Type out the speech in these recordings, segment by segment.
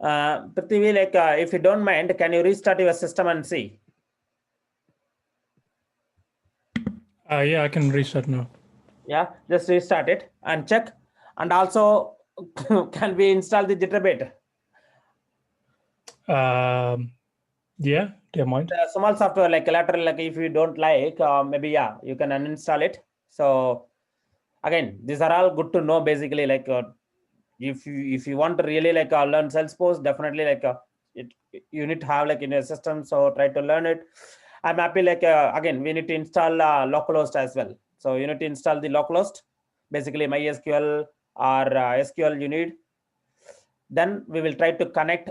Prithvi, like if you don't mind, can you restart your system and see? Yeah, I can restart now. Yeah, just restart it and check. And also, can we install the Jitterbit? Yeah, do you mind? The small software like collateral, like if you don't like, maybe yeah, you can uninstall it. So again, these are all good to know. Basically, like if you want to really like learn Salesforce, definitely like it you need to have like in your system. So try to learn it. I'm happy like again we need to install localhost as well. So you need to install the localhost, basically MySQL or SQL you need. Then we will try to connect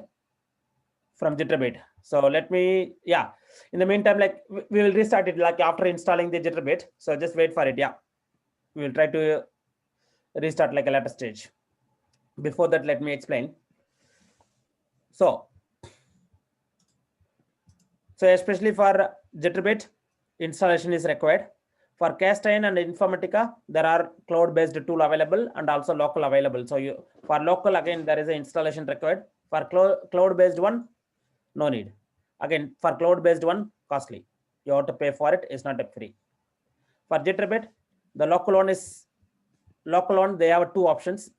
from Jitterbit. So let me, yeah. In the meantime, like we will restart it like after installing the Jitterbit. So just wait for it. Yeah, we will try to restart like a later stage. Before that, let me explain. So especially for Jitterbit, installation is required. For Castine and Informatica, there are cloud-based tool available and also local available. So you for local again there is an installation required. For cloud-based one, no need. Again, for cloud-based one, costly. You have to pay for it. It's not a free. For Jitterbit, the local one, they have two options.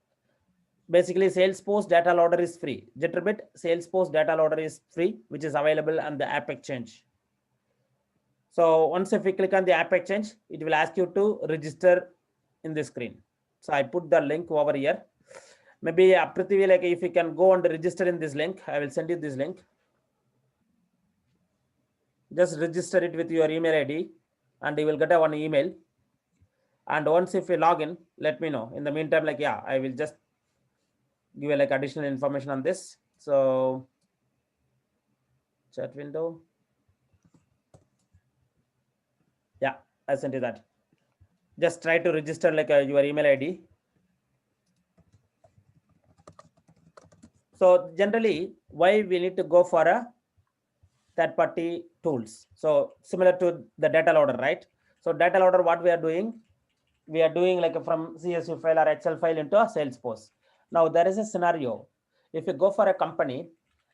Basically, Salesforce data loader is free. Jitterbit, Salesforce data loader is free, which is available on the App Exchange. So once if we click on the App Exchange, it will ask you to register in the screen. So I put the link over here. Maybe Prithvi, like if you can go and register in this link, I will send you this link. Just register it with your email ID and you will get one email. And once if you log in, let me know. In the meantime, like yeah, I will just give you like additional information on this. So chat window. Yeah, I sent you that. Just try to register like your email ID. So generally, why we need to go for a third-party tools? So similar to the data loader, right? So data loader, what we are doing like from CSV file or Excel file into a Salesforce. Now there is a scenario. If you go for a company,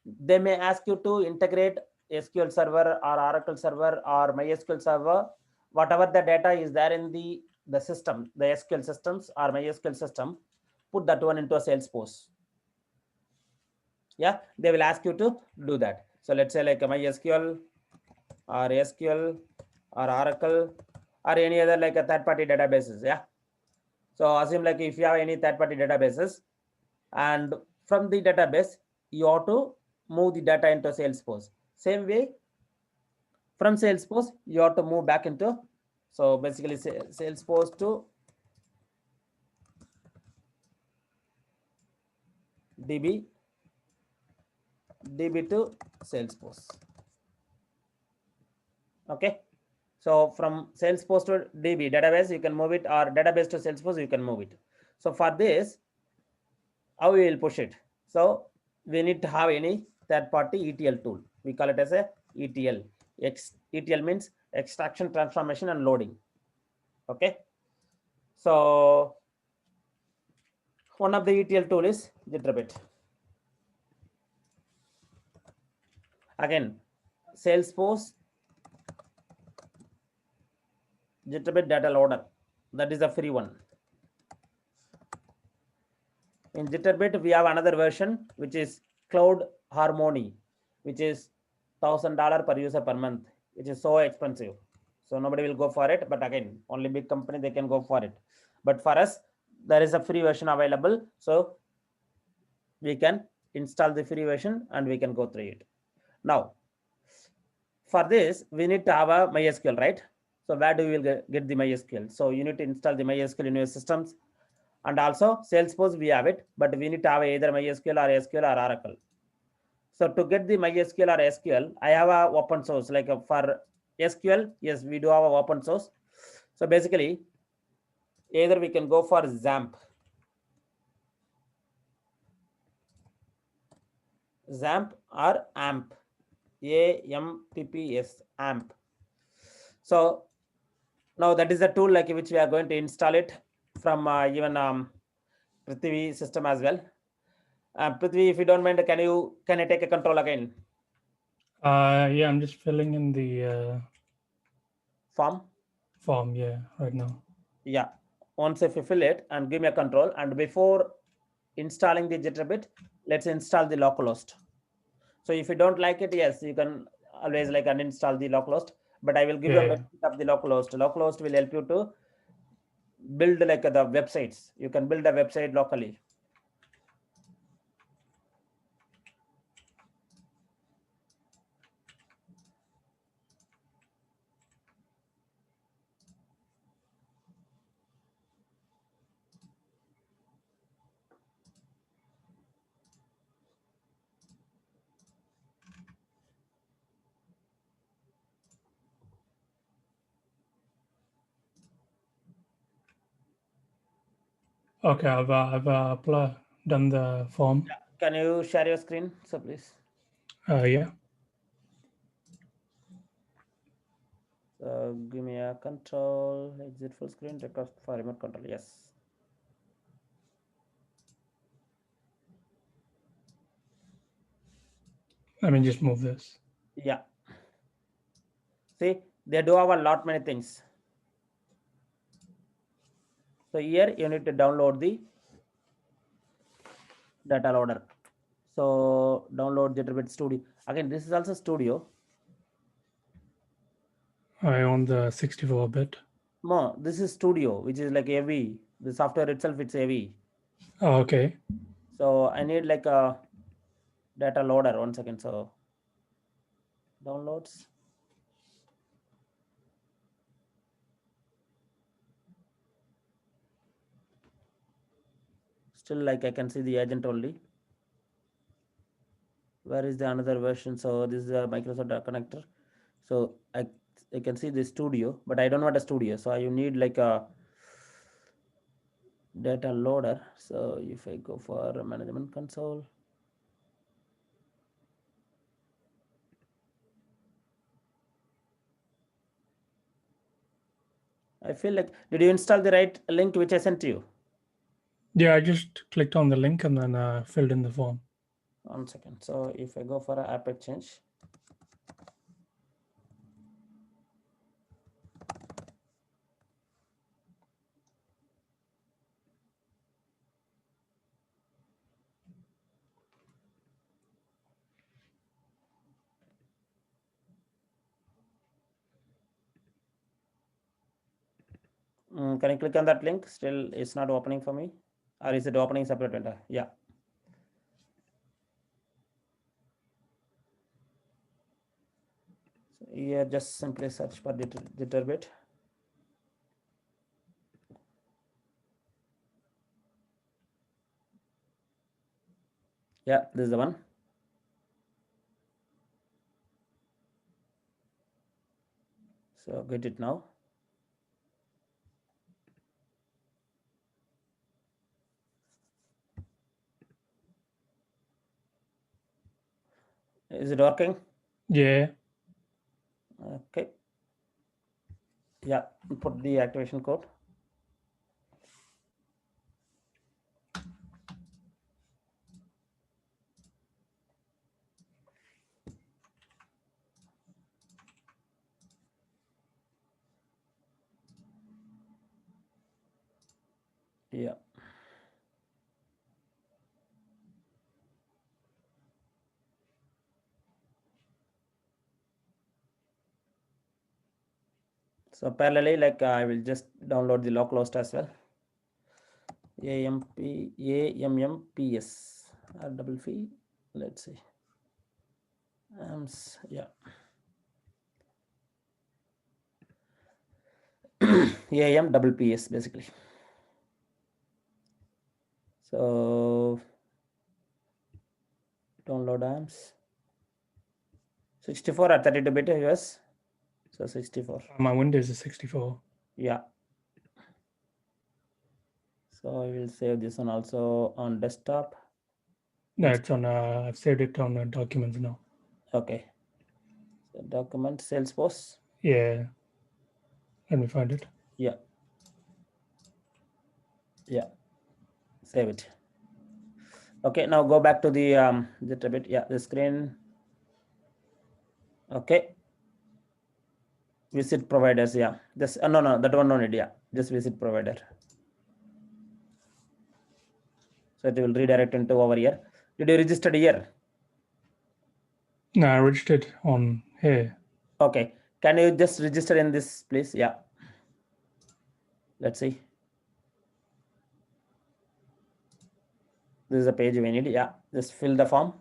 they may ask you to integrate SQL server or Oracle server or MySQL server, whatever the data is there in the system, the SQL systems or MySQL system, put that one into a Salesforce. Yeah, they will ask you to do that. So let's say like MySQL or SQL or Oracle or any other like a third-party databases. Yeah. So assume like if you have any third-party databases and from the database, you have to move the data into Salesforce. Same way, from Salesforce, you have to move back into, so basically Salesforce to DB to Salesforce. Okay. So from Salesforce to DB database, you can move it, or database to Salesforce, you can move it. So for this, how we will push it? So we need to have any third-party ETL tool. We call it as a ETL. ETL means extraction, transformation, and loading. Okay. So one of the ETL tool is Jitterbit. Again, Salesforce Jitterbit data loader. That is a free one. In Jitterbit, we have another version which is Cloud Harmony, which is $1,000 per user per month, which is so expensive. So nobody will go for it. But again, only big company they can go for it. But for us, there is a free version available. So we can install the free version and we can go through it. Now, for this, we need to have a MySQL, right? So where do we get the MySQL? So you need to install the MySQL in your systems. And also Salesforce, we have it, but we need to have either MySQL or SQL or Oracle. So to get the MySQL or SQL, I have a open source. Like for SQL, yes, we do have a open source. So basically, either we can go for XAMPP. XAMPP or AMP. AMPPS, AMP. So now that is the tool like which we are going to install it from even Prithvi system as well. Prithvi, if you don't mind, can I take a control again? Yeah, I'm just filling in the Form? form. Yeah, right now. Yeah. Once if you fill it and give me a control, and before installing the Jitterbit, let's install the localhost. So if you don't like it, yes, you can always like uninstall the localhost. But I will give you a Yeah. benefit of the localhost. Localhost will help you to build like the websites. You can build a website locally. Okay, I've done the form. Can you share your screen, so please? Yeah. So give me a control, exit full screen, request for remote control. Yes. Let me just move this. Yeah. See, they do have a lot many things. So here you need to download the data loader. So download Jitterbit Studio. Again, this is also Studio. I own the 64-bit. No, this is Studio, which is like AV. The software itself, it's AV. Oh, okay. So I need like a data loader. 1 second. So downloads. Still like I can see the agent only. Where is the another version? So this is a Microsoft connector. So I can see the Studio, but I don't want a Studio. So you need like a data loader. So if I go for management console, I feel like, did you install the right link which I sent to you? Yeah, I just clicked on the link and then filled in the form. 1 second. So if I go for an app exchange, can you click on that link? Still, it's not opening for me, or is it opening separate window? Yeah. So here, just simply search for Jitterbit. Yeah, this is the one. So get it now. Is it working? Yeah. Okay. Yeah, put the activation code. Yeah. So parallelly, like I will just download the localhost as well. AMMPS double fee. Let's see. Yeah. AM double PS basically. So download AMS 64 or 32-bit US. So 64. My Windows is 64. Yeah. So I will save this one also on desktop. No, it's on. I've saved it on documents now. Okay. So document Salesforce. Yeah. Let me find it. Yeah. Yeah. Save it. Okay, now go back to the just a bit, yeah, the screen. Okay, visit providers, yeah, just no, that one no need, yeah, just visit provider. So it will redirect into over here. Did you register here? No, I registered on here. Okay, can you just register in this, please? Yeah, let's see. This is the page we need. Yeah, just fill the form.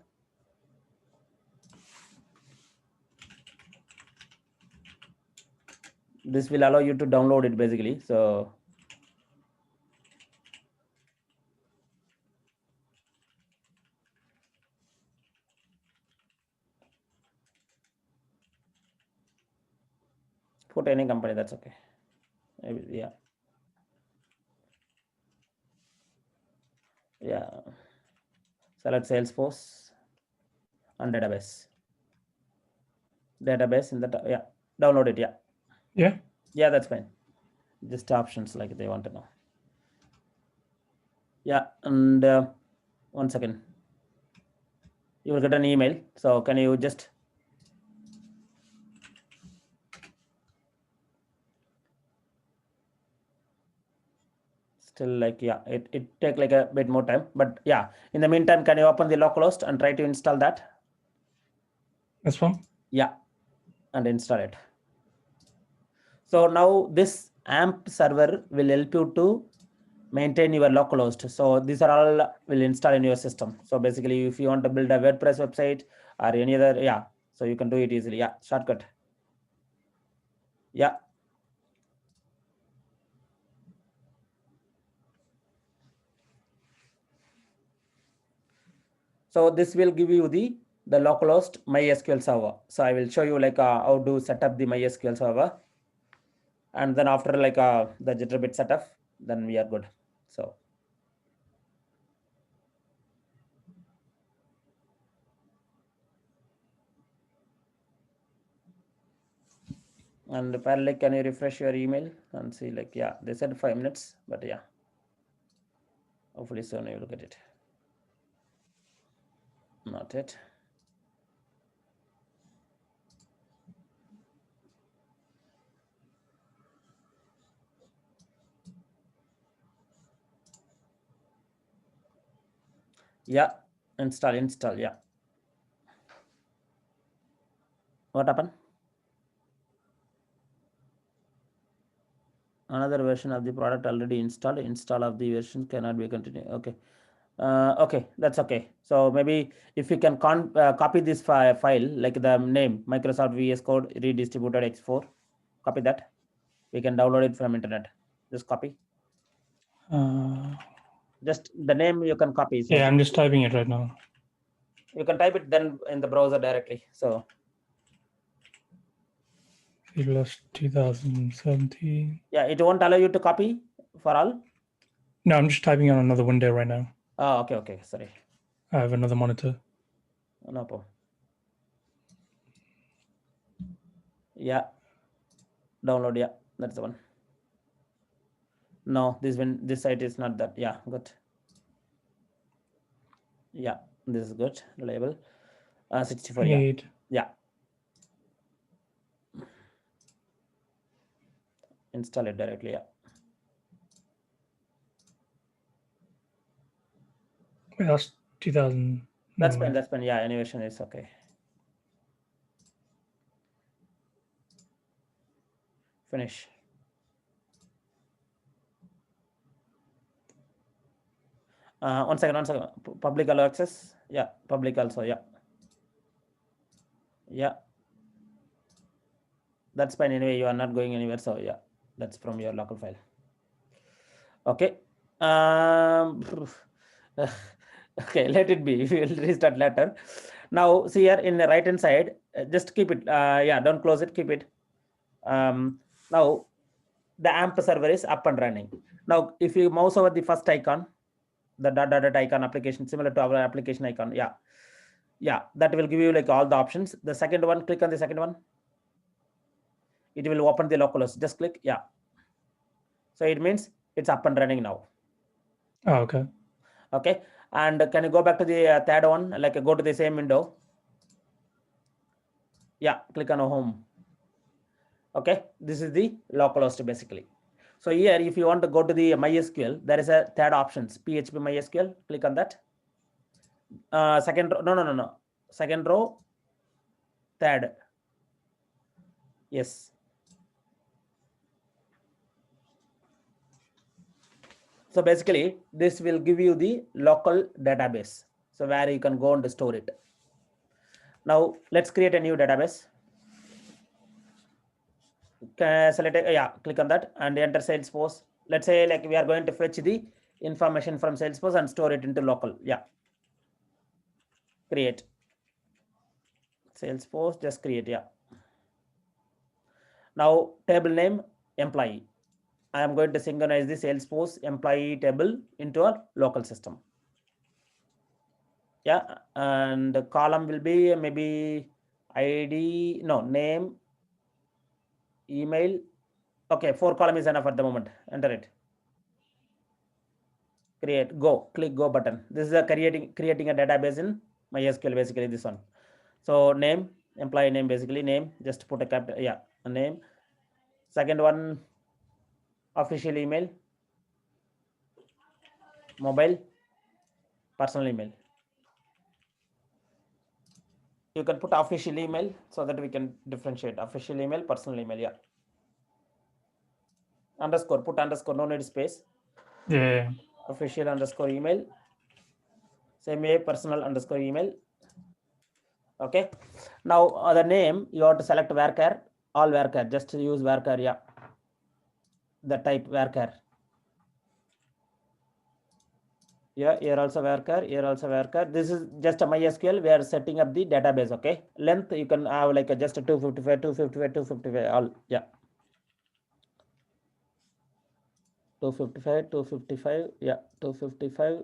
This will allow you to download it basically. So put any company, that's okay. Yeah. Yeah. Select Salesforce and database. Database in the, yeah, download it. Yeah. Yeah. Yeah, that's fine. Just options like they want to know. Yeah. And 1 second. You will get an email. So can you just still like, yeah, it take like a bit more time, but yeah, in the meantime, can you open the localhost and try to install that? That's fine. Yeah, and install it. So now this AMP server will help you to maintain your localhost. So these are all will install in your system. So basically, if you want to build a WordPress website or any other, yeah, so you can do it easily. Yeah, shortcut. Yeah. So this will give you the localhost MySQL server. So I will show you like how to set up the MySQL server. And then after like the Jitterbit setup, then we are good. So and parallel, can you refresh your email and see like, yeah, they said 5 minutes, but yeah, hopefully soon you will get it. Not yet. Yeah, install, yeah. What happened? Another version of the product already installed. Install of the version cannot be continued. Okay. Okay, that's okay. So maybe if you can copy this file, like the name Microsoft VS Code redistributed X4, copy that. We can download it from internet. Just copy. Just the name you can copy. So Yeah, I'm just typing it right now. you can type it then in the browser directly. So Fieldless 2017. yeah, it won't allow you to copy for all. No, I'm just typing on another window right now. Oh, okay. Sorry. I have another monitor. No problem. Yeah. Download. Yeah, that's the one. No, this site is not that. Yeah, good. Yeah, this is good. Reliable. 64. Yeah. Yeah. Install it directly. Yeah. Wait, that's 2000. That's fine. That's fine. Yeah, any version is okay. Finish. One second. Public allow access. Yeah, public also. Yeah. Yeah. That's fine. Anyway, you are not going anywhere. So yeah, that's from your local file. Okay. Okay, let it be. We will restart later. Now, see here in the right hand side, just keep it. Yeah, don't close it. Keep it. Now, the AMP server is up and running. Now, if you mouse over the first icon, the dot icon application, similar to our application icon. Yeah, that will give you like all the options. The second one, click on the second one. It will open the localhost. Just click. Yeah. So it means it's up and running now. Oh, okay. Okay. And can you go back to the third one? Like go to the same window. Yeah, click on home. Okay, this is the localhost basically. So here, if you want to go to the MySQL, there is a third options, PHP MySQL. Click on that. Second row, no. Second row, third. Yes. So basically, this will give you the local database. So where you can go and store it. Now let's create a new database. Select yeah, click on that and enter Salesforce. Let's say like we are going to fetch the information from Salesforce and store it into local. Yeah. Create. Salesforce, just create. Yeah. Now table name employee. I am going to synchronize the Salesforce employee table into a local system. Yeah, and the column will be maybe ID, no, name, email. Okay, 4 column is enough at the moment. Enter it. Create, go, click go button. This is a creating a database in MySQL, basically this one. So name, employee name, basically name, just put a capital, yeah, a name. Second one, official email, mobile, personal email. You can put official email so that we can differentiate official email, personal email. Yeah. Underscore, put underscore, no need space. Yeah. Official underscore email. Same way, personal underscore email. Okay. Now the name, you have to select varchar, all varchar, just use varchar. Yeah. The type varchar. Yeah, here also varchar, here also varchar. This is just a MySQL. We are setting up the database. Okay. Length, you can have like a just a 255, 255, 255, all. Yeah. 255, 255. Yeah. 255.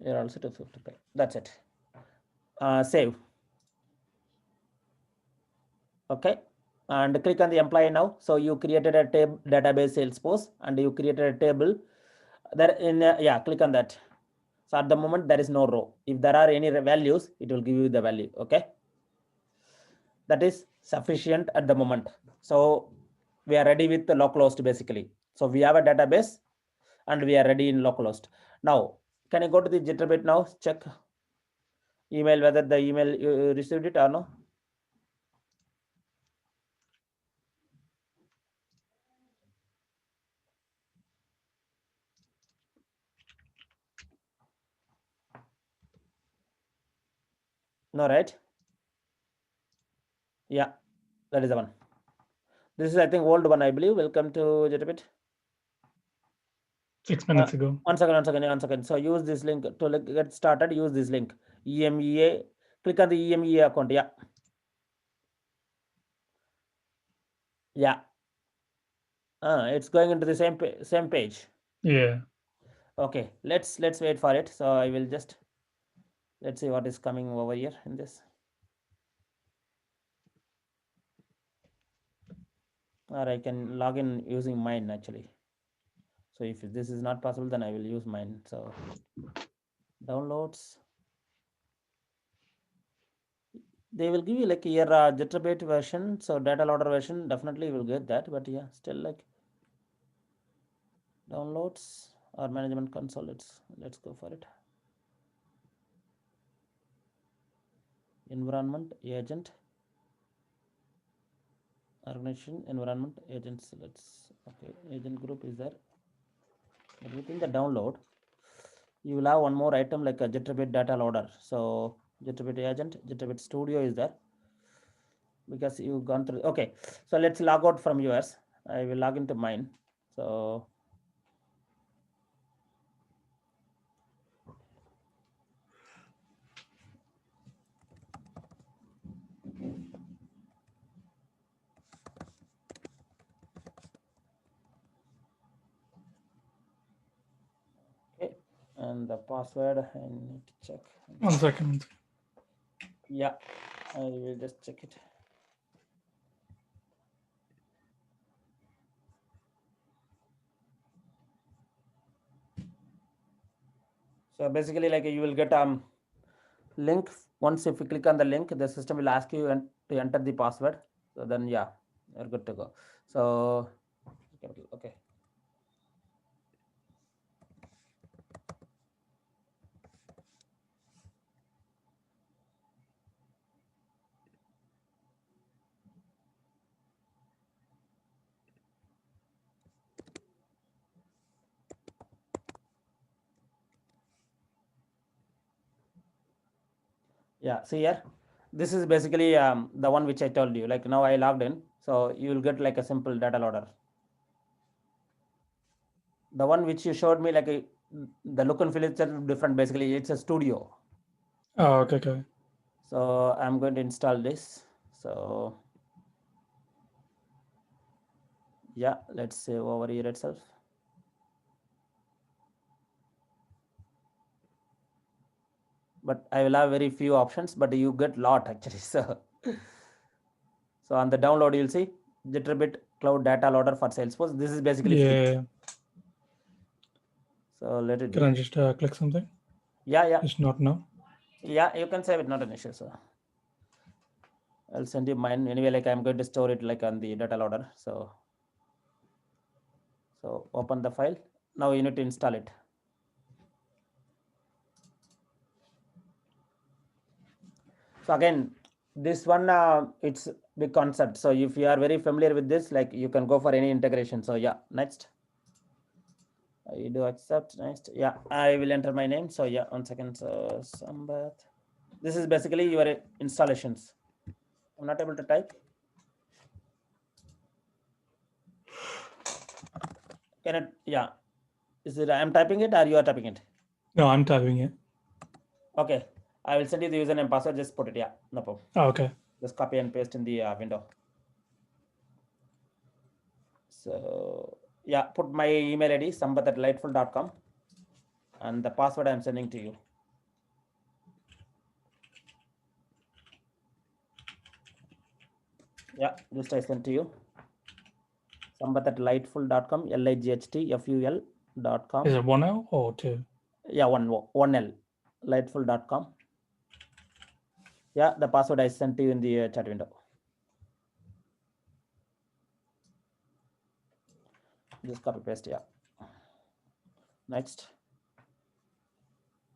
Here also 255. That's it. Save. Okay. And click on the employee now. So you created a table database Salesforce and you created a table there in yeah, click on that. So at the moment there is no row. If there are any values, it will give you the value. Okay. That is sufficient at the moment. So we are ready with the localhost basically. So we have a database and we are ready in localhost. Now, can you go to the Jitterbit now? Check email whether the email you received it or no. No, right? Yeah, that is the one. This is, I think, old one, I believe. Welcome to Jitterbit. 6 minutes ago. One second. So use this link to get started. Use this link. EMEA. Click on the EMEA account. Yeah. Yeah. It's going into the same page. Yeah. Okay. Let's wait for it. So I will just let's see what is coming over here in this. Or I can log in using mine actually. So if this is not possible, then I will use mine. So downloads. They will give you like your Jitterbit version. So data loader version, definitely will get that. But yeah, still like downloads or management console. Let's go for it. Environment agent. Organization environment agents. Okay, agent group is there. But within the download, you will have one more item like a Jitterbit data loader. So Jitterbit agent, Jitterbit studio is there because you've gone through. Okay, so let's log out from yours. I will log into mine. So okay, and the password I need to check. 1 second. Yeah, I will just check it. So So basically, like you will get link. Once if you click on the link, the system will ask you to enter the password. So then yeah, you're good to go. So okay. Yeah, see here, this is basically the one which I told you. Like now I logged in, so you will get like a simple data loader. The one which you showed me, like the look and feel is different. Basically, it's a studio. Oh, okay, okay. So I'm going to install this. So yeah, let's save over here itself. But I will have very few options, but you get lot actually. So on the download, you'll see Jitterbit Cloud Data Loader for Salesforce. This is basically free. Yeah. So let it be. Can I just click something? Yeah. It's not now. Yeah, you can save it, not an issue. So I'll send you mine anyway. Like I'm going to store it like on the data loader. So open the file. Now you need to install it. So again, this one it's big concept. So if you are very familiar with this, like you can go for any integration. So yeah, next. I do accept. Next, yeah, I will enter my name. So yeah, 1 second. So Sambath. This is basically your installations. I'm not able to type. Can it? Yeah. Is it? I'm typing it, or you are typing it? No, I'm typing it. Okay. I will send you the username password. Just put it. Yeah, no problem. Oh, okay. Just copy and paste in the window. So yeah, put my email ID sambath@lightful.com and the password I'm sending to you. Yeah, just I sent to you. Sambath@lightful.com, lightful.com. Is it 1 L or 2? Yeah, one L, lightful.com. Yeah, the password I sent to you in the chat window. Just copy paste. Yeah. Next.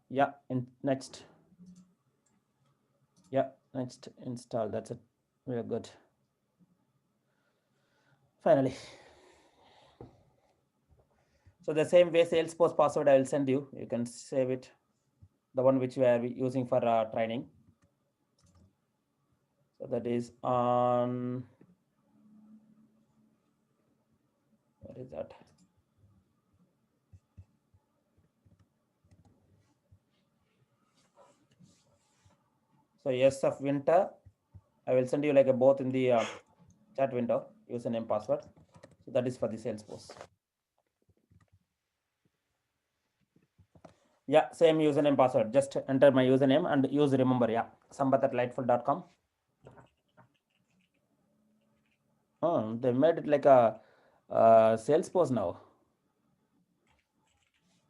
Yeah, next. Yeah, next, install. That's it. We are good. Finally. So the same way Salesforce password I will send you. You can save it. The one which we are using for training. So that is on, what is that? So yes of winter, I will send you like a both in the chat window, username, password. So that is for the Salesforce. Yeah, same username, password. Just enter my username and use remember. Yeah, sambath@lightful.com. Oh, they made it like a Salesforce now.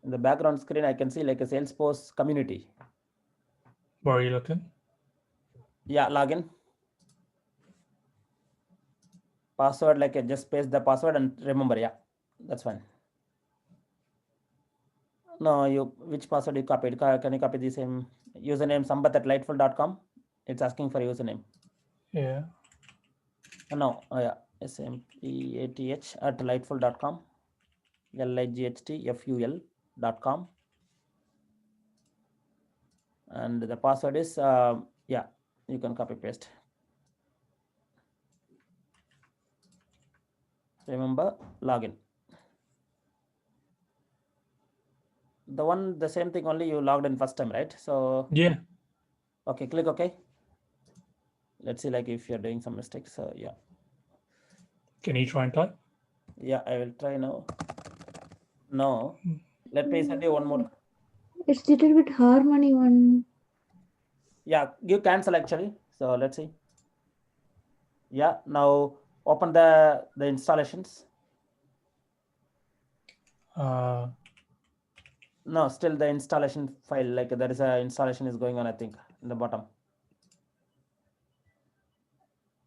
In the background screen, I can see like a Salesforce community. Where are you looking? Yeah, login. Password, like just paste the password and remember. Yeah, that's fine. No, which password you copied? Can you copy the same username sambath@lightful.com? It's asking for username. Yeah. No, yeah, sampath@lightful.com, lightful.com, and the password is yeah, you can copy paste. Remember, login. The same thing, only you logged in first time, right? So yeah. Okay, click OK. Let's see, like if you're doing some mistakes. So yeah. Can you try and type? Yeah, I will try now. No, let me send you one more. It's little bit harmony one. Yeah, you cancel actually. So let's see. Yeah, now open the installations. No, still the installation file, like there is a installation is going on, I think, in the bottom.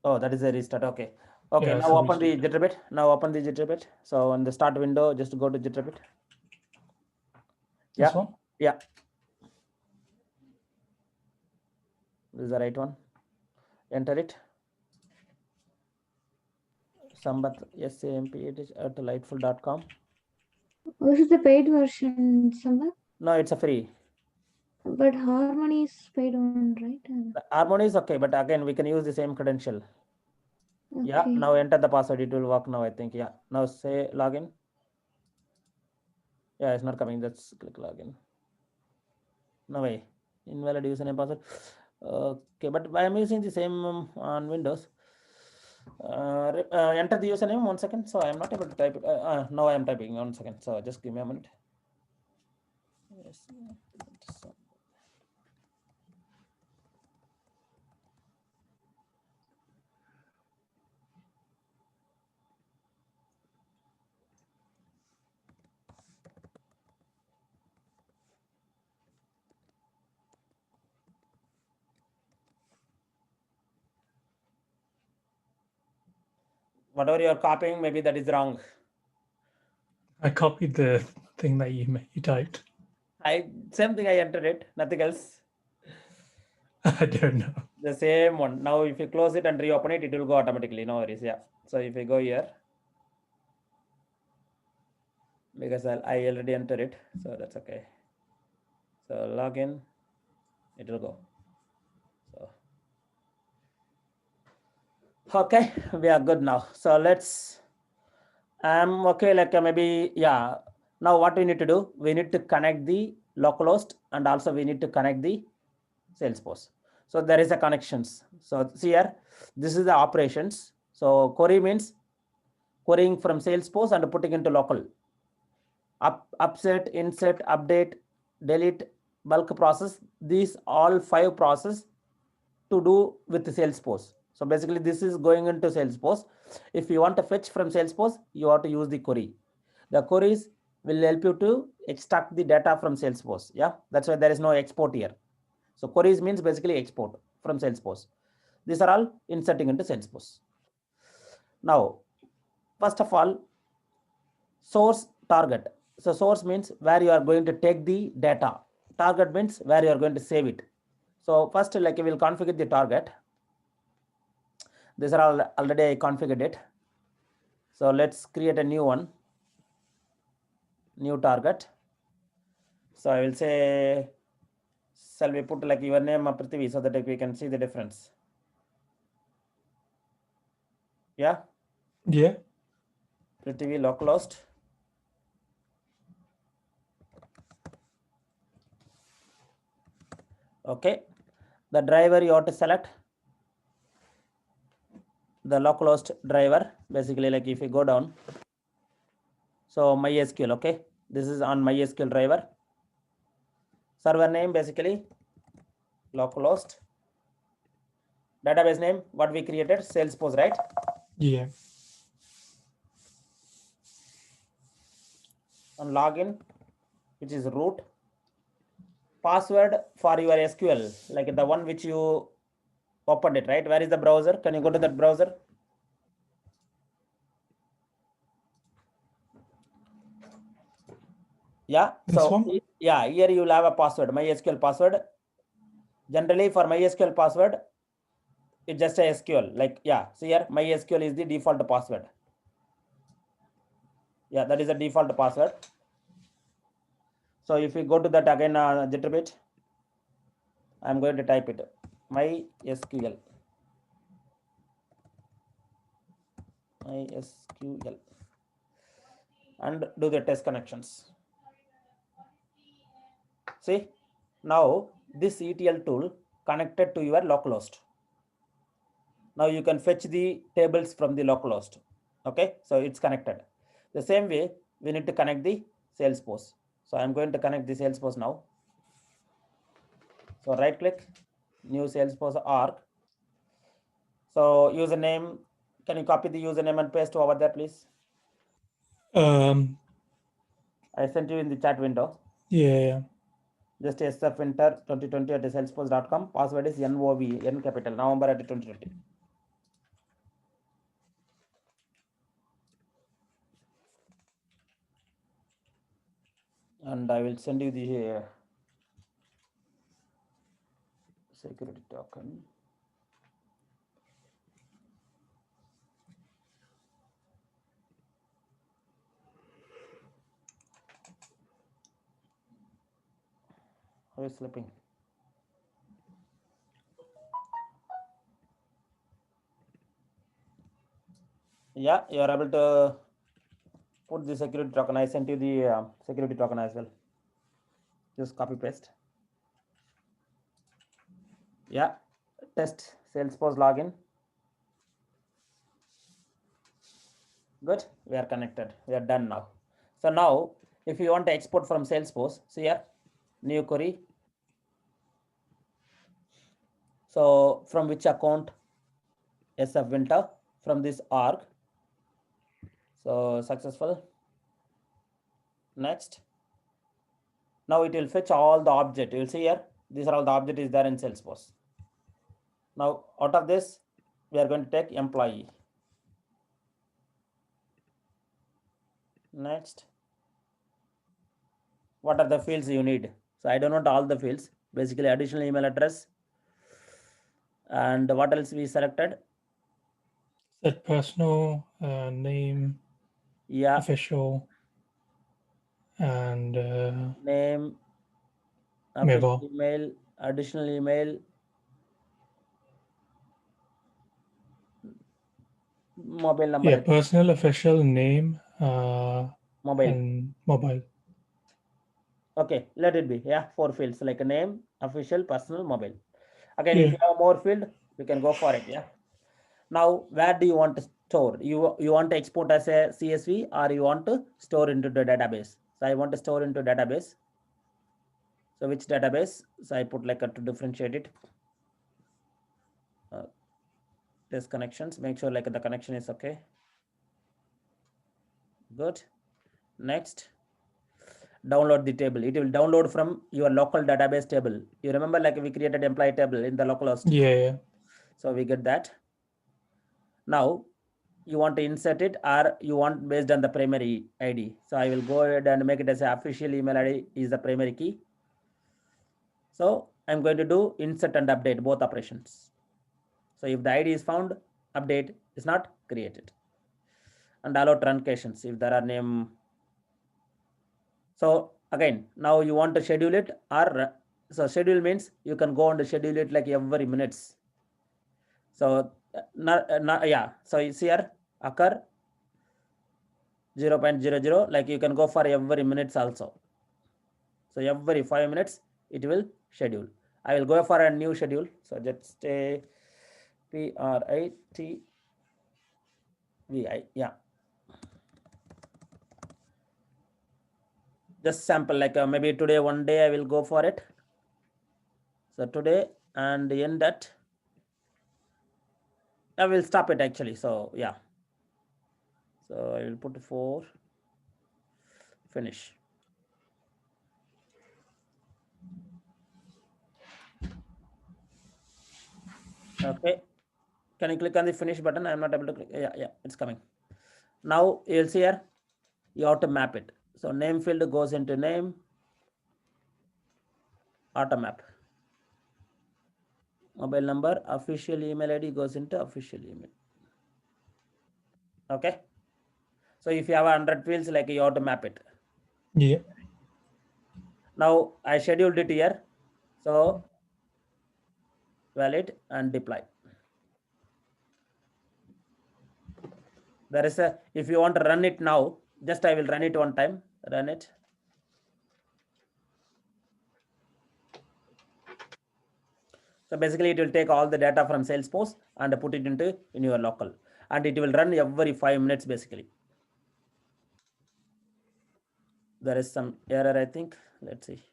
Oh, that is a restart. Okay. Okay, Yeah, now so open the Jitterbit. Now open the Jitterbit. So on the start window, just go to Jitterbit. This Yeah. one? Yeah. This is the right one. Enter it. Sambat SAMP at lightful.com. This is the paid version, Sambat. No, it's a free. But Harmony is paid one, right? The Harmony is okay, but again, we can use the same credential. Yeah, Okay. now enter the password. It will work now, I think. Yeah. Now say login. Yeah, it's not coming. Let's click login. No way. Invalid username password. Okay, but I am using the same on Windows. Enter the username 1 second. So I am not able to type it. Now I am typing 1 second. So just give me a minute. Yes. Whatever you are copying, maybe that is wrong. I copied the thing that you typed. Same thing I entered it, nothing else. I don't know. The same one. Now if you close it and reopen it, it will go automatically. No worries. Yeah. So if you go here, because I already entered it, so that's okay. So login, it will go. So okay, we are good now. So let's okay, like maybe, yeah. Now what we need to do, we need to connect the localhost and also we need to connect the Salesforce. So there is a connections. So see here, this is the operations. So query means querying from Salesforce and putting into local. Upset, insert, update, delete, bulk process. These all 5 process to do with Salesforce. So basically this is going into Salesforce. If you want to fetch from Salesforce, you have to use the query. The queries will help you to extract the data from Salesforce. Yeah, that's why there is no export here. So queries means basically export from Salesforce. These are all inserting into Salesforce. Now, first of all, source target. So source means where you are going to take the data. Target means where you are going to save it. So first, like we will configure the target. These are all already I configured it. So let's create a new one, new target. So I will say, shall we put like your name, Prithvi, so that we can see the difference. Yeah. Yeah. Prithvi localhost. Okay. The driver you have to select the localhost driver. Basically, like if you go down, so MySQL. Okay, this is on MySQL driver. Server name basically localhost. Database name what we created, Salesforce, right? Yeah. On login, which is root. Password for your SQL, like the one which you opened it, right? Where is the browser? Can you go to that browser? Yeah. This one? Yeah, here you will have a password, MySQL password. Generally for MySQL password, it's just a SQL. Like, yeah, so here MySQL is the default password. Yeah, that is a default password. So if you go to that again, Jitterbit, I'm going to type it, MySQL. MySQL. And do the test connections. See, now this ETL tool connected to your localhost. Now you can fetch the tables from the localhost. Okay, so it's connected. The same way, we need to connect the Salesforce. So I'm going to connect the Salesforce now. So right click, new Salesforce org. So username, can you copy the username and paste over there, please? I sent you in the chat window. Yeah. Just sfwinter 2020 at salesforce.com. Password is NOV, N capital, November at 2020. And I will send you the security token. Who is sleeping? Yeah, you are able to put the security token. I sent you the security token as well. Just copy paste. Yeah, test Salesforce login. Good, we are connected. We are done now. So now, if you want to export from Salesforce, see here, new query. So from which account? sfwinter, from this org. So successful. Next. Now it will fetch all the object. You will see here, these are all the object is there in Salesforce. Now out of this, we are going to take employee. Next. What are the fields you need? So I don't want all the fields. Basically additional email address. And what else we selected? Set personal, name, Yeah, official, and name, official mobile. email, additional email, mobile number. Yeah, personal, official, name, Mobile. and mobile. Okay, let it be. Yeah, 4 fields like a name, official, personal, mobile. Again, Yeah. if you have more field, you can go for it. Yeah. Now, where do you want to store? You want to export as a CSV or you want to store into the database? So I want to store into database. So which database? So I put like a to differentiate it. Test connections. Make sure like the connection is okay. Good. Next. Download the table. It will download from your local database table. You remember like we created employee table in the local host. Yeah. So we get that. Now you want to insert it or you want based on the primary ID. So I will go ahead and make it as an official email ID is the primary key. So I'm going to do insert and update both operations. So if the ID is found, update is not created. And allow truncations if there are name. So again, now you want to schedule it or so schedule means you can go and schedule it like every minutes. So yeah, so it's here occur 0.00, like you can go for every minutes also. So every 5 minutes it will schedule. I will go for a new schedule. So just stay PRITVI, yeah. Just sample like maybe today one day I will go for it. So today and end that. I will stop it actually. So yeah. So I will put 4, finish. Okay. Can you click on the finish button? I'm not able to click. Yeah, it's coming. Now you'll see here, you have to map it. So name field goes into name, auto map. Mobile number, official email ID goes into official email. Okay. So if you have 100 fields, like you have to map it. Yeah. Now I scheduled it here. So valid and deploy. There is a, if you want to run it now, just I will run it one time, run it. So basically it will take all the data from Salesforce and put it into in your local, and it will run every 5 minutes basically. There is some error, I think. Let's see.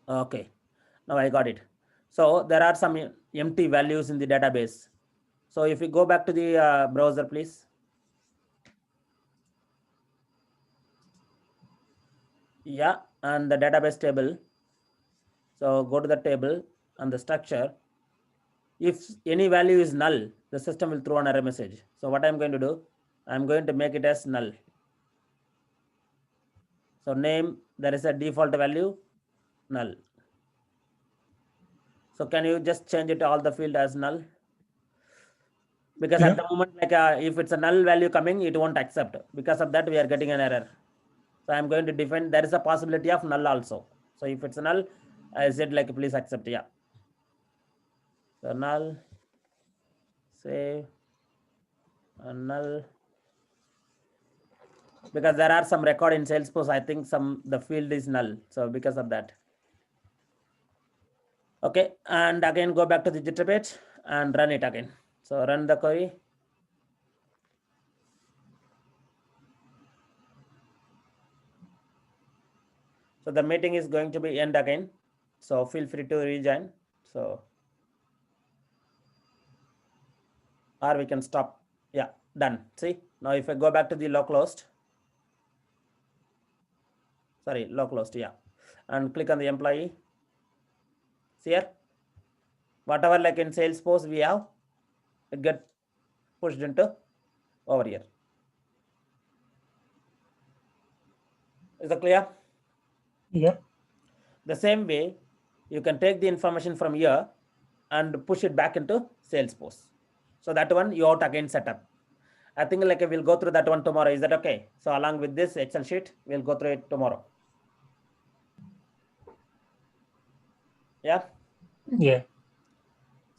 Okay, now I got it. So there are some empty values in the database. So if you go back to the browser, please. Yeah, and the database table. So go to the table and the structure. If any value is null, the system will throw an error message. So what I'm going to do, I'm going to make it as null. So name, there is a default value, null. So can you just change it all the field as null? Because Yeah. at the moment, like if it's a null value coming, it won't accept. Because of that, we are getting an error. So I'm going to define, there is a possibility of null also. So if it's null, I said like, please accept, yeah. So null, save, and null. Because there are some record in Salesforce, I think the field is null. So because of that. Okay, and again, go back to the Jitterbit and run it again. So run the query. So the meeting is going to be end again. So feel free to rejoin. So, or we can stop. Yeah, done. See, now if I go back to the localhost, sorry, localhost, yeah, and click on the employee. See here, whatever like in Salesforce we have, it get pushed into over here. Is that clear? Yeah. The same way, you can take the information from here and push it back into Salesforce. So that one you have to again set up. I think like we'll go through that one tomorrow. Is that okay? So along with this Excel sheet, we'll go through it tomorrow. Yeah. Yeah.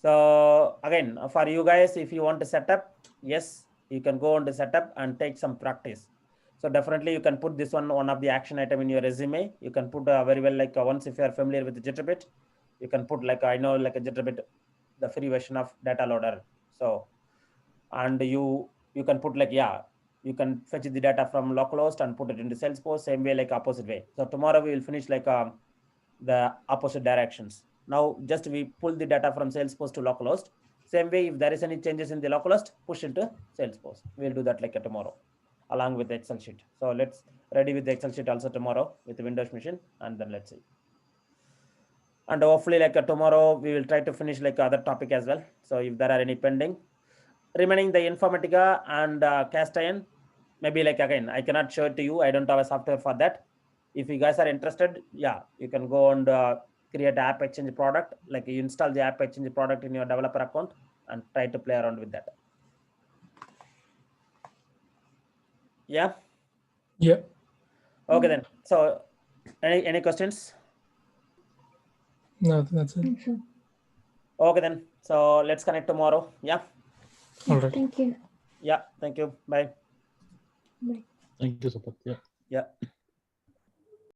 So again, for you guys, if you want to set up, yes, you can go on to set up and take some practice. So definitely you can put this one of the action item in your resume. You can put very well like once if you are familiar with the Jitterbit, you can put like I know like a Jitterbit, the free version of data loader. So and you can put like you can fetch the data from localhost and put it into Salesforce, same way like opposite way. So tomorrow we will finish like the opposite directions. Now just we pull the data from Salesforce to localhost. Same way, if there is any changes in the localhost, push into Salesforce. We'll do that like tomorrow along with the Excel sheet. So let's ready with the Excel sheet also tomorrow with the Windows machine, and then let's see. And hopefully like tomorrow we will try to finish like other topic as well. So if there are any pending, remaining the Informatica and Castellan, maybe like again, I cannot show it to you. I don't have a software for that. If you guys are interested, yeah, you can go and create App Exchange product. Like you install the App Exchange product in your developer account and try to play around with that. Yeah. Yeah. Okay then. So any questions? No, that's it. Thank you. Okay then. So let's connect tomorrow. Yeah. All right. Thank you. Yeah. Thank you. Bye. Bye. Thank you, Sampath. Yeah. Yeah.